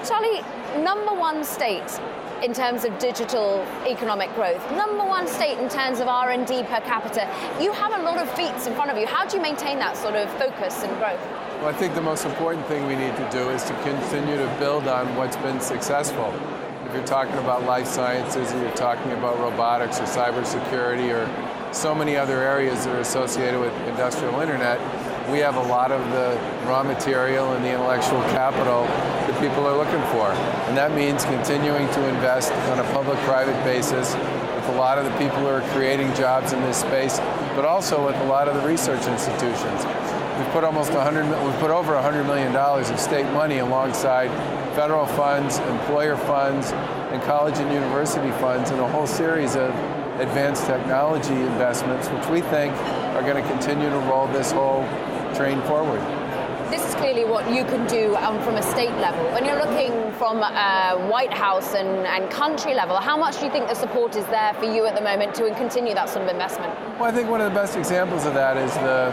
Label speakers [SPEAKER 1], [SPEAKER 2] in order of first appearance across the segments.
[SPEAKER 1] Charlie, number one state in terms of digital economic growth, number one state in terms of R&D per capita. You have a lot of feats in front of you. How do you maintain that sort of focus and growth?
[SPEAKER 2] Well, I think the most important thing we need to do is to continue to build on what's been successful. If you're talking about life sciences, or you're talking about robotics or cybersecurity or so many other areas that are associated with industrial internet, we have a lot of the raw material and the intellectual capital that people are looking for. And that means continuing to invest on a public-private basis with a lot of the people who are creating jobs in this space, but also with a lot of the research institutions. We've put over $100 million of state money alongside federal funds, employer funds, and college and university funds in a whole series of advanced technology investments, which we think are going to continue to roll this whole train forward.
[SPEAKER 1] This is clearly what you can do from a state level. When you're looking from White House and country level, how much do you think the support is there for you at the moment to continue that sort of investment?
[SPEAKER 2] Well, I think one of the best examples of that is the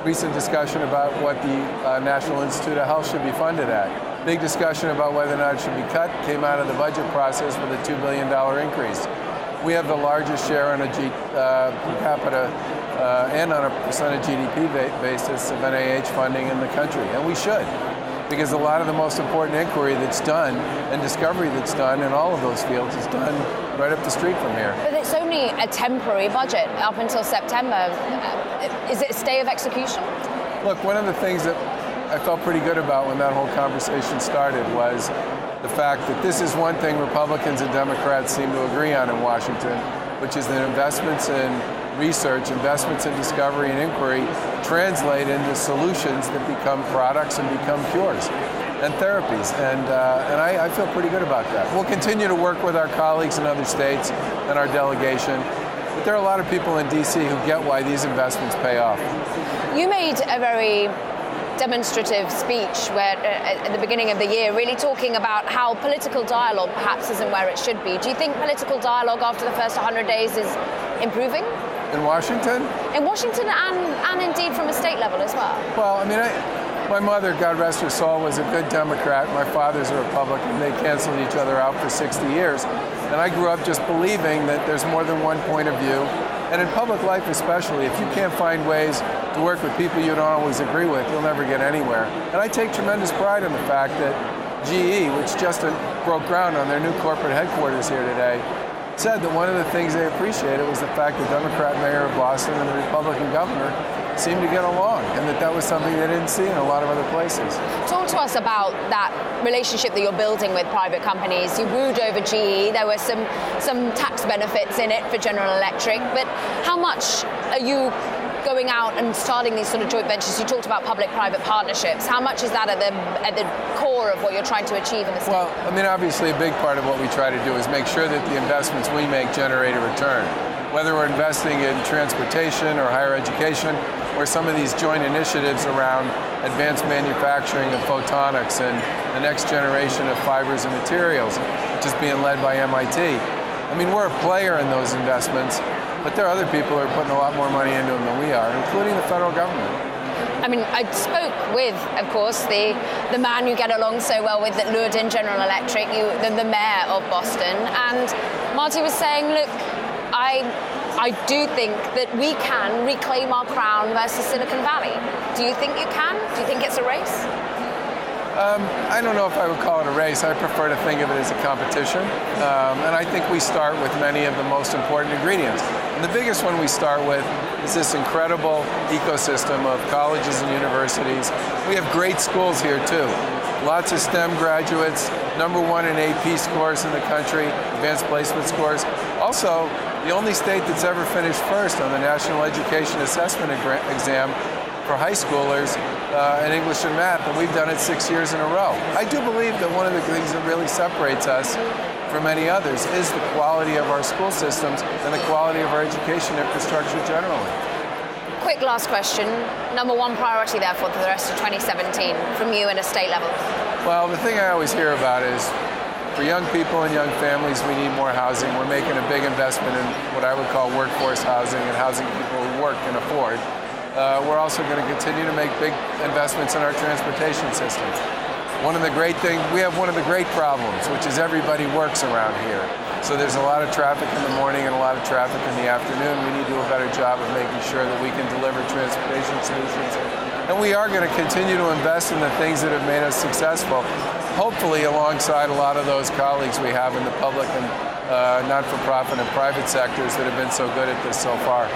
[SPEAKER 2] recent discussion about what the National Institute of Health should be funded at. Big discussion about whether or not it should be cut came out of the budget process with a $2 billion increase. We have the largest share on a per capita and on a percent of GDP basis of NIH funding in the country, and we should, because a lot of the most important inquiry that's done and discovery that's done in all of those fields is done right up the street from here.
[SPEAKER 1] But it's only a temporary budget up until September. Is it a stay of execution?
[SPEAKER 2] Look, one of the things that I felt pretty good about when that whole conversation started was the fact that this is one thing Republicans and Democrats seem to agree on in Washington, which is that investments in research, investments in discovery and inquiry translate into solutions that become products and become cures and therapies. And I feel pretty good about that. We'll continue to work with our colleagues in other states and our delegation. But there are a lot of people in D.C. who get why these investments pay off.
[SPEAKER 1] You made a very demonstrative speech where at the beginning of the year, really talking about how political dialogue perhaps isn't where it should be. Do you think political dialogue after the first 100 days is improving?
[SPEAKER 2] In Washington?
[SPEAKER 1] In Washington and indeed from a state level as well.
[SPEAKER 2] Well, I mean, my mother, God rest her soul, was a good Democrat. My father's a Republican. They canceled each other out for 60 years. And I grew up just believing that there's more than one point of view. And in public life especially, if you can't find ways to work with people you don't always agree with, you'll never get anywhere. And I take tremendous pride in the fact that GE, which just broke ground on their new corporate headquarters here today, said that one of the things they appreciated was the fact that Democrat mayor of Boston and the Republican governor seemed to get along, and that was something they didn't see in a lot of other places.
[SPEAKER 1] Talk to us about that relationship that you're building with private companies. You wooed over GE. There were some tax benefits in it for General Electric, but how much are you going out and starting these sort of joint ventures? You talked about public-private partnerships. How much is that at the core of what you're trying to achieve in the state?
[SPEAKER 2] Well, I mean, obviously a big part of what we try to do is make sure that the investments we make generate a return. Whether we're investing in transportation or higher education, or some of these joint initiatives around advanced manufacturing of photonics and the next generation of fibers and materials, which is being led by MIT. I mean, we're a player in those investments, but there are other people who are putting a lot more money into them than we are, including the federal government.
[SPEAKER 1] I mean, I spoke with, of course, the man you get along so well with at Lourdes General Electric, the mayor of Boston, and Marty was saying, look, I do think that we can reclaim our crown versus Silicon Valley. Do you think you can? Do you think it's a race?
[SPEAKER 2] I don't know if I would call it a race. I prefer to think of it as a competition. And I think we start with many of the most important ingredients. And the biggest one we start with is this incredible ecosystem of colleges and universities. We have great schools here too. Lots of STEM graduates, #1 in AP scores in the country, advanced placement scores. Also, the only state that's ever finished first on the National Education Assessment Exam for high schoolers in English and math, and we've done it 6 years in a row. I do believe that one of the things that really separates us from many others is the quality of our school systems and the quality of our education infrastructure generally.
[SPEAKER 1] Quick last question. Number one priority, therefore, for the rest of 2017 from you at a state level?
[SPEAKER 2] Well, the thing I always hear about is for young people and young families, we need more housing. We're making a big investment in what I would call workforce housing and housing people who work and afford. We're also going to continue to make big investments in our transportation system. One of the great things, we have one of the great problems, which is everybody works around here. So there's a lot of traffic in the morning and a lot of traffic in the afternoon. We need to do a better job of making sure that we can deliver transportation solutions. And we are going to continue to invest in the things that have made us successful, hopefully alongside a lot of those colleagues we have in the public and not-for-profit and private sectors that have been so good at this so far.